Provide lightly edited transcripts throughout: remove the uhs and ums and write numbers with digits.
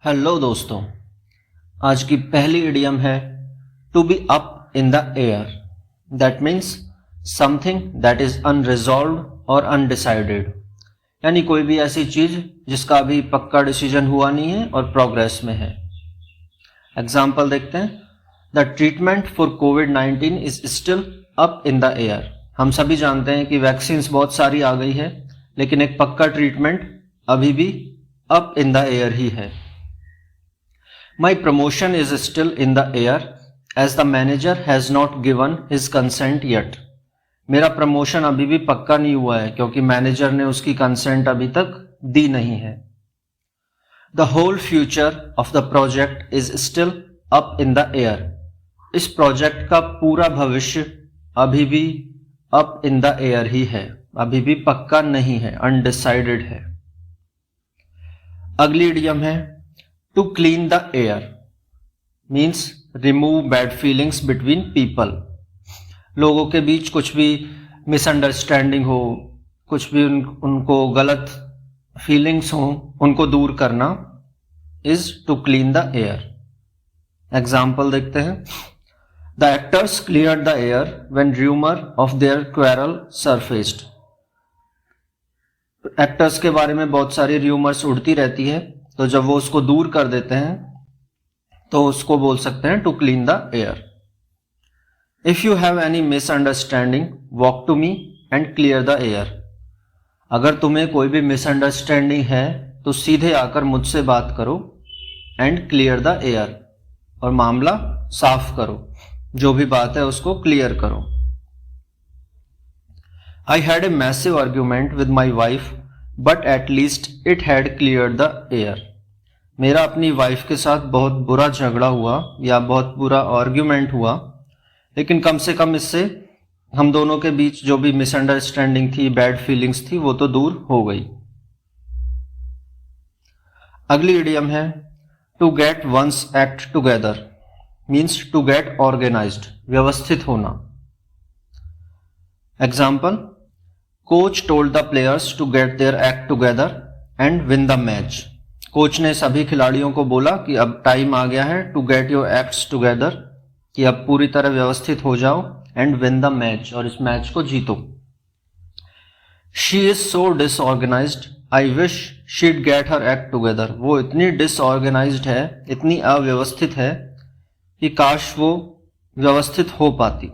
Hello दोस्तों, आज की पहली इडियम है to be up in the air. That means something that is unresolved और अनडिसाइडेड, यानी कोई भी ऐसी चीज जिसका अभी पक्का डिसीजन हुआ नहीं है और प्रोग्रेस में है। एग्जाम्पल देखते हैं। The treatment for covid is still up in the air. हम सभी जानते हैं कि वैक्सीन बहुत सारी आ गई है, लेकिन एक पक्का ट्रीटमेंट अभी भी अप इन द एयर ही है। My promotion is still in the air as the manager has not given his consent yet. मेरा प्रमोशन अभी भी पक्का नहीं हुआ है क्योंकि मैनेजर ने उसकी कंसेंट अभी तक दी नहीं है। The whole future of the project is still up in the air. इस प्रोजेक्ट का पूरा भविष्य अभी भी up in the air ही है, अभी भी पक्का नहीं है, undecided है। अगली इडियम है To clean the air means remove bad feelings between people. लोगों के बीच कुछ भी मिसअंडरस्टैंडिंग हो, कुछ भी उनको गलत फीलिंग्स हो, उनको दूर करना is to clean the air. Example देखते हैं। The actors cleared the air when rumor of their quarrel surfaced. Actors के बारे में बहुत सारी र्यूमर्स उड़ती रहती है, तो जब वो उसको दूर कर देते हैं तो उसको बोल सकते हैं to clean the air. If you have any misunderstanding walk to me and clear the air. अगर तुम्हें कोई भी मिसअंडरस्टैंडिंग है तो सीधे आकर मुझसे बात करो एंड क्लियर द एयर, और मामला साफ करो, जो भी बात है उसको क्लियर करो। I had a massive argument with my wife but at least it had clear the air. मेरा अपनी वाइफ के साथ बहुत बुरा झगड़ा हुआ या बहुत बुरा आर्ग्यूमेंट हुआ, लेकिन कम से कम इससे हम दोनों के बीच जो भी मिसअंडरस्टैंडिंग थी, बैड फीलिंग्स थी, वो तो दूर हो गई। अगली इडियम है to get once act together means to get organised, व्यवस्थित होना। Example, coach told the players to get their act together and win the match. Coach ने सभी खिलाड़ियों को बोला कि अब टाइम आ गया है to get your acts together, कि अब पूरी तरह व्यवस्थित हो जाओ एंड विन द मैच, और इस मैच को जीतो। She is so disorganised I wish शीड get her act together. वो इतनी डिसऑर्गेनाइज्ड है, इतनी अव्यवस्थित है कि काश वो व्यवस्थित हो पाती।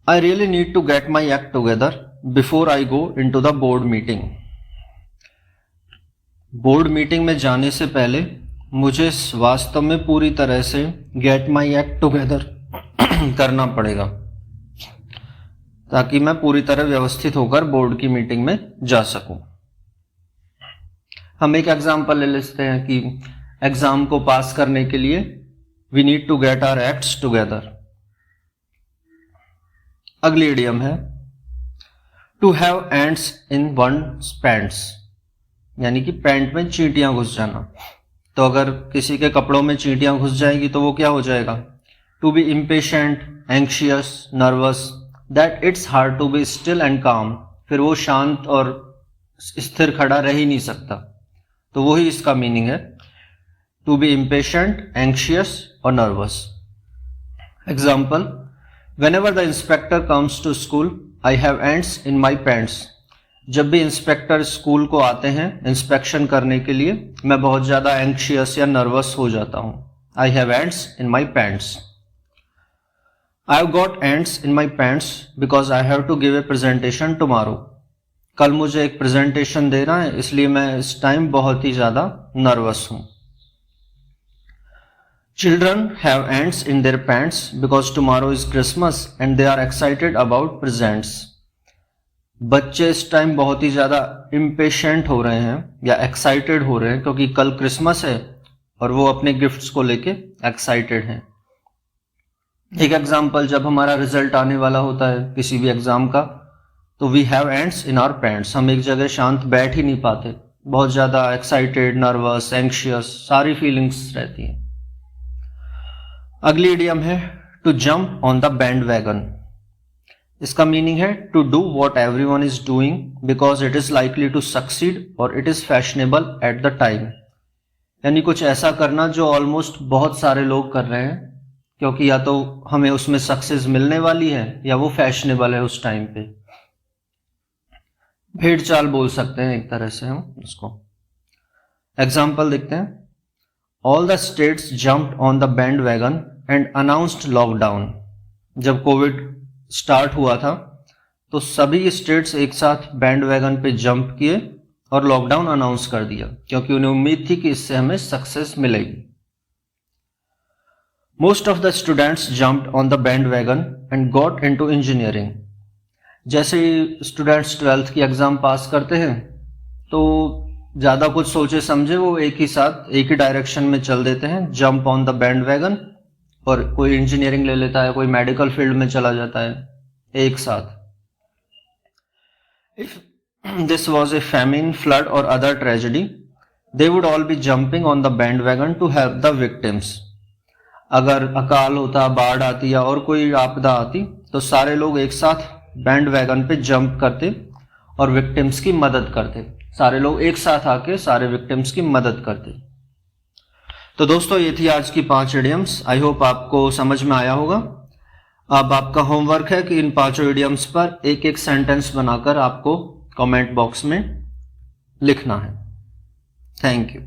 I really need to get my act together before I go into the board meeting. Board meeting में जाने से पहले मुझे वास्तव में पूरी तरह से गेट माई एक्ट टुगेदर करना पड़ेगा, ताकि मैं पूरी तरह व्यवस्थित होकर बोर्ड की मीटिंग में जा सकूं। हम एक एग्जाम्पल ले लेते हैं कि एग्जाम को पास करने के लिए we need to get our acts together. अगली इडियम है to have ants in one's pants, यानी कि पैंट में चींटियां घुस जाना। तो अगर किसी के कपड़ों में चींटियां घुस जाएगी तो वो क्या हो जाएगा? To be impatient, anxious, nervous, that it's hard to be still and calm. फिर वो शांत और स्थिर खड़ा रह ही नहीं सकता। तो वही इसका मीनिंग है, टू बी इम्पेशेंट, एंक्शियस और nervous. Example, whenever the inspector comes to school, I have ants in my pants. जब भी इंस्पेक्टर स्कूल को आते हैं इंस्पेक्शन करने के लिए, मैं बहुत ज्यादा एंक्शियस या नर्वस हो जाता हूं। I have ants in my pants. I have got ants in my pants because I have to give a presentation tomorrow. कल मुझे एक प्रेजेंटेशन देना है, इसलिए मैं इस टाइम बहुत ही ज्यादा नर्वस हूं। Children have ants in their pants because tomorrow is Christmas and they are excited about presents. बच्चे इस टाइम बहुत ही ज्यादा इम्पेशेंट हो रहे हैं या एक्साइटेड हो रहे हैं क्योंकि कल क्रिसमस है और वो अपने गिफ्ट्स को लेके एक्साइटेड हैं। एक एग्जाम्पल, जब हमारा रिजल्ट आने वाला होता है किसी भी एग्जाम का, तो we have ants in our pants. हम एक जगह शांत बैठ ही नहीं पाते, बहुत ज्यादा एक्साइटेड, नर्वस, एंक्शियस, सारी फीलिंग्स रहती हैं। अगली इडियम है to jump on the bandwagon. इसका मीनिंग है to do what everyone is doing because it is likely to succeed और it is fashionable at the time. यानी कुछ ऐसा करना जो ऑलमोस्ट बहुत सारे लोग कर रहे हैं, क्योंकि या तो हमें उसमें सक्सेस मिलने वाली है या वो फैशनेबल है उस टाइम पे। भेड़ चाल बोल सकते हैं एक तरह से हम उसको। एग्जाम्पल देखते हैं। All the states jumped on the band wagon and announced lockdown. जब कोविड स्टार्ट हुआ था तो सभी स्टेट्स एक साथ बैंड वैगन पे जंप किए और लॉकडाउन अनाउंस कर दिया, क्योंकि उन्हें उम्मीद थी कि इससे हमें सक्सेस मिलेगी। Most of the students jumped on the band wagon and got into engineering. जैसे ही स्टूडेंट्स 12th की एग्जाम पास करते हैं तो ज़्यादा कुछ सोचे समझे वो एक ही साथ एक ही डायरेक्शन में चल देते हैं, jump on the band wagon, और कोई इंजीनियरिंग ले लेता है, कोई मेडिकल फील्ड में चला जाता है एक साथ। If this was a famine, flood or other tragedy, they would all be jumping on the bandwagon to help the victims. अगर अकाल होता, बाढ़ आती या और कोई आपदा आती तो सारे लोग एक साथ बैंड वैगन पे जंप करते और विक्टिम्स की मदद करते। सारे लोग एक साथ आके सारे विक्टिम्स की मदद करते। तो दोस्तों ये थी आज की 5 इडियम्स। आई होप आपको समझ में आया होगा। अब आपका होमवर्क है कि इन 5 इडियम्स पर एक एक सेंटेंस बनाकर आपको कमेंट बॉक्स में लिखना है। Thank you.